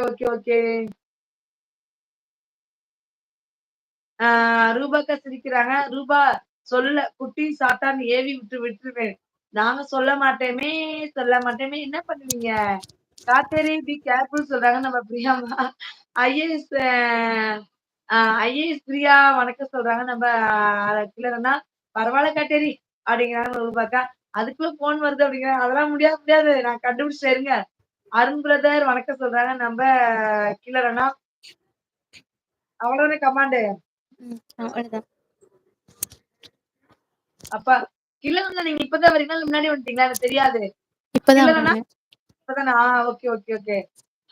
Okay, okay. ரூபாக்கா சிரிக்கிறாங்க. ரூபா சொல்லல. குட்டி சாத்தான் ஏவி விட்டுருவேன். நாங்க சொல்ல மாட்டேமே, சொல்ல மாட்டேமே. என்ன பண்ணுவீங்க? காத்தேரி பி கேர்ஃபுல் சொல்றாங்க நம்ம பிரியாமா. ஐஏஎஸ் ஐஏஎஸ் பிரியா வணக்கம் சொல்றாங்க. நம்ம கிளரனா, பரவால்ல காட்டேரி அப்படிங்கிறாங்க ரூபாக்கா. அதுக்குள்ள ஃபோன் வருது அப்படிங்கிறாங்க. அதெல்லாம் முடியாது, முடியாது. நான் கண்டுபிடிச்சுட்டேன் இருங்க. அருண் பிரதர் வணக்கம் சொல்றாங்க. நம்ம கிளரனா. அவ்வளோதானே கமாண்டு. அவ்வளவுதான். அப்பா கிளரனா நீங்க இப்பதான் வரீங்களா? இல்ல முன்னாடி வந்துட்டீங்களா? எனக்கு தெரியாது. இப்பதான் கிளரனா வர்றேன். இப்பதானா? Okay, okay, okay.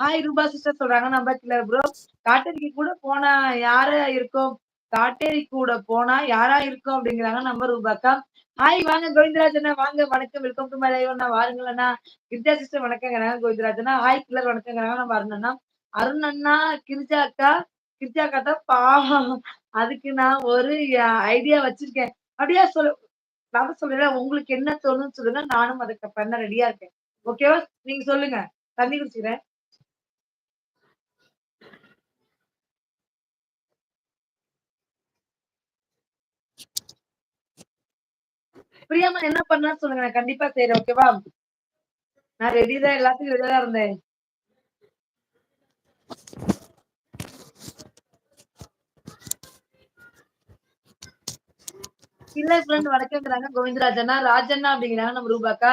Hi Rupa sister சொல்றாங்க. நம்ம கிளர் ப்ரோ. காட்டேரிக்கு கூட போனா யாரா இருக்கும்? காட்டேரி கூட போனா யாரா இருக்கும்? அப்படிங்கிறாங்க நம்ம ரூபாக்கா. ஹாய் வாங்க கோவிந்தராஜ் அண்ணா வாங்க வணக்கம். வெல்கம் டு மை லைவ் அண்ணா வாருங்கள் அண்ணா. கிரிஜா சிஸ்டர் வணக்கங்கிறாங்க கோவிந்தராஜ் அண்ணா. ஹாய் கிளர் வணக்கங்கிறாங்க நம்ம அருண் அண்ணா. அருண் அண்ணா, கிரிஜா அக்கா. கிரிஜா அக்கா தான் பாவம். அதுக்கு நான் ஒரு ஐடியா வச்சிருக்கேன். அப்படியா சொல்லு நான் தான் சொல்றேன்ல, உங்களுக்கு என்ன தோணும்னு சொல்லுங்க. நானும் அதுக்கு பண்ண ரெடியா இருக்கேன். ஓகேவா? நீங்க சொல்லுங்க. தண்ணி குடிச்சுக்கிறேன். பிரியாம்மா என்ன பண்ணலாம்னு சொல்லுங்க. நான் கண்டிப்பா செய்றேன். ஓகேவா? நான் ரெடி தான். எல்லாத்துக்கும் ரெடியா தான் இருந்தேன். இல்ல ஃப்ரெண்ட் வணக்கங்கிறாங்க கோவிந்தராஜ் அண்ணா. ராஜண்ணா அப்படிங்கிறாங்க நம்ம ரூபாக்கா.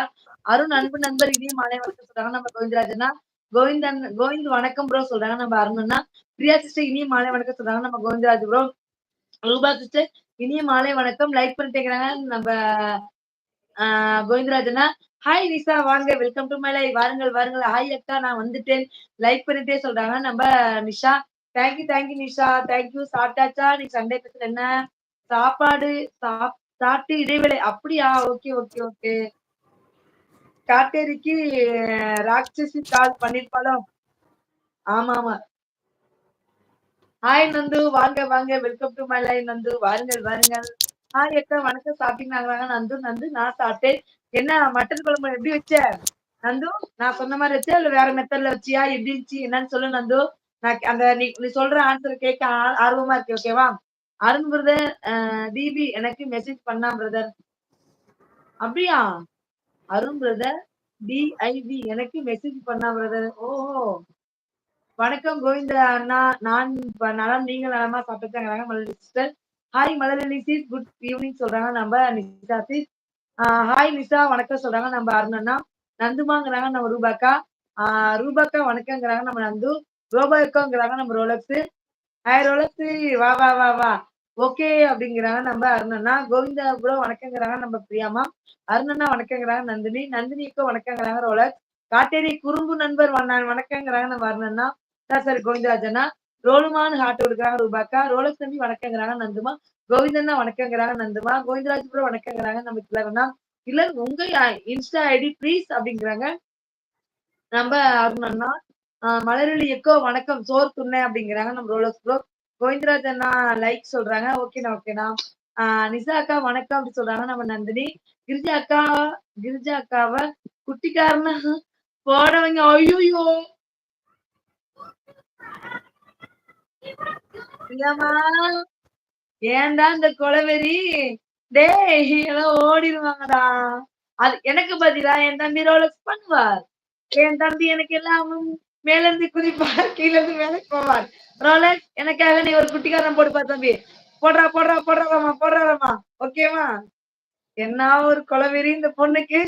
அருண் அன்பு நண்பர் இனிய மாலை வணக்கம் சொல்றாங்க நம்ம கோவிந்தராஜ் அண்ணா. கோவிந்த் வணக்கம் ப்ரோ சொல்றாங்க நம்ம அருண் அண்ணா. பிரியா சிஸ்டர் இனிய மாலை வணக்கம் சொல்றாங்க நம்ம கோவிந்தராஜ் ப்ரோ. ரூபா சிஸ்டர் இனிய மாலை வணக்கம். லைக் பண்ணிட்டேங்கிறாங்க நம்ம கோவிந்தராஜ் அண்ணா. ஹாய் நிஷா வாங்க. Welcome to my live. வாருங்கள், வாருங்கள். ஹாய் அக்கா நான் வந்துட்டேன். லைக் பண்ணிட்டே சொல்றாங்க நம்ம Nisha. Thank you, thank you Nisha. Thank you. சாப்பிட்டாச்சா? இன்னைக்கு சண்டே ஸ்பெஷல் என்ன? சாப்பாடு சாப்பிட்டு இடைவேளை. அப்படியா? Okay, okay, okay. காட்டேரிக்கு ராட்சசி கால் பண்ணிருப்பாளோ? ஆமா, ஆமா. ஹாய் நந்து வாங்க, வாங்க. Welcome to my live Nandu. வாருங்கள், வாருங்கள். ஹாய் அக்கா வணக்கம். சாப்பிட்டீங்களாங்க நந்து? நந்து நான் சாப்பிட்டேன். என்ன மட்டன் குழம்பு எப்படி வச்ச? நந்து நான் சொன்ன மாரி வச்சியா? இல்ல வேற மெத்தட்ல வச்சியா? எப்படி இருந்துச்சு? என்னன்னு சொல்லு நந்து. நான் அந்த நீ சொல்ற ஆன்சர் கேட்க ஆர்வமா இருக்கு. ஓகேவா? அருண் பிரதர் டிபி எனக்கு மெசேஜ் பண்ணான் பிரதர். அப்படியா? அருண் பிரதர் டிஐவி எனக்கு மெசேஜ் பண்ணான் பிரதர். ஓஹோ! வணக்கம் கோவிந்த அண்ணா. நான் நலம். நீங்க நலமா? சாப்பிட்டாங்கறாங்க Malarvizhi sister. Hi Malarvizhi sis. Good evening சொல்றாங்க நம்ம நிஷா சிஸ். ஹாய் நிஷா வணக்கம் சொல்றாங்க நம்ம அருண் அண்ணா. நந்துமாங்கிறாங்க நம்ம ரூபாக்கா. ரூபாக்கா வணக்கங்கிறாங்க நம்ம நந்து. ரோபாக்கோங்கிறாங்க நம்ம ரோலக்ஸ். ஹாய் ரோலக்ஸ் வா வா வா வா. ஓகே அப்படிங்கிறாங்க நம்ம அருண் அண்ணா. கோவிந்தா ப்ரோ வணக்கங்கிறாங்க நம்ம பிரியாமா. அருண் அண்ணா வணக்கங்கிறாங்க நந்தினி. நந்தினிக்கு வணக்கங்கிறாங்க ரோலக்ஸ். காட்டேரி குறும்பு நண்பர் வணக்கங்கிறாங்க நம்ம அருண் அண்ணா. சரி கோவிந்தராஜ் அண்ணா. ரோலுமான் ஹார்ட் கொடுக்குறாங்க ரூபாக்கா. ரோலக்ஸ் தம்பி வணக்கங்கிறாங்க நந்துமா. கோவிந்தண்ணா வணக்கங்கிறாங்க நந்துமா. கோவிந்தராஜ் ப்ரோ வணக்கங்கிறாங்க நம்ம கிளர்னா. இல்ல உங்க இன்ஸ்டா ஐடி ப்ளீஸ் அப்படிங்கிறாங்க நம்ம அருண் அண்ணா. மலர்விழி எக்கோ வணக்கம் சோறு துண்ணேன் அப்படிங்கிறாங்க நம்ம ரோலக்ஸ் ப்ரோ. கோவிந்தராஜ் அண்ணா லைக் சொல்றாங்க. ஓகேண்ணா ஓகேண்ணா. நிசா அக்கா வணக்கம் அப்படி சொல்றாங்க நம்ம நந்தினி. கிரிஜா அக்காவை குட்டிக்காரன போடவங்க. ஐயோ பிரியாமா ஏன்டா இந்த கொலவெறி? டேய் எல்லாம் ஓடிருவாங்கடா. அது எனக்கு பதிலா என் தம்பி ரோலக்ஸ் பண்ணுவார். என் தம்பி எனக்கு எல்லாமும் மேல இருந்து குதிப்பார், கீழ இருந்து மேலே போவார். ரோலக்ஸ் எனக்காக நீ ஒரு குட்டிக்காரன் போடுப்பா தம்பி. போடுறா போடுறா போடுறாராமா போடுறாராமா. ஓகேவா? என்ன ஒரு கொலவெறி இந்த பொண்ணுக்கு.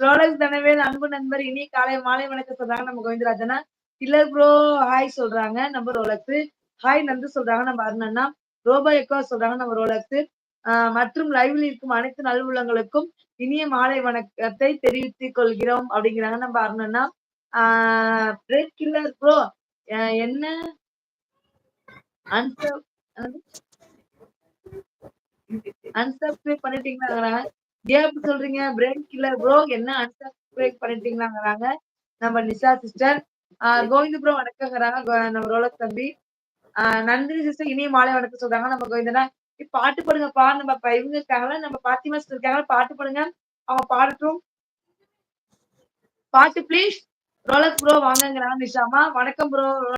ரோலக்ஸ் தனவேல் அன்பு நண்பர் இனி காலை மாலை வணக்கம் சொல்றாங்க நம்ம கோவிந்தராஜனா. கில்லர் ப்ரோ ஹாய் சொல்றாங்க நம்ம ரோலக்ஸ். ஹாய் நந்து சொல்றாங்க நம்ம அருணண்ணா. ரோபோ எக்கோ சொல்றாங்க நம்ம ரோலக்ஸ். மற்றும் லைவ்ல இருக்கும் அனைத்து நல்வுள்ளங்களுக்கும் இனிய மாலை வணக்கத்தை தெரிவித்துக் கொள்கிறோம் அப்படிங்கிறாங்க நம்ம அருணண்ணா. பிரேக் கில்லர் ப்ரோ என்ன அன்சப்ஸ்கிரைப் பண்ணிட்டீங்களா? ஏன் அப்படி சொல்றீங்க? பிரெயின் கில்லர் ப்ரோ என்ன அன்சப்ஸ்கிரைப் பண்ணிட்டீங்களாங்கிறாங்க நம்ம நிஷா சிஸ்டர். கோவிந்த் ப்ரோ வணக்கங்கிறாங்க நம்ம ரோலக் தம்பி. நந்தினி சிஸ்டர் இனிய மாலை வணக்கம் சொல்றாங்க நம்ம கோவிந்தனா. பாட்டு பாடுங்கப்பா. நம்ம இவங்க இருக்காங்களா நம்ம பாத்திமா சிஸ்டர் இருக்காங்களா பாட்டு பாடுங்க. அவங்க பாடட்டும். பாட்டு ப்ளீஸ். ரோலக்ஸ் ப்ரோ வாங்கங்கிறாங்க நிஷாமா. வணக்கம் ப்ரோ.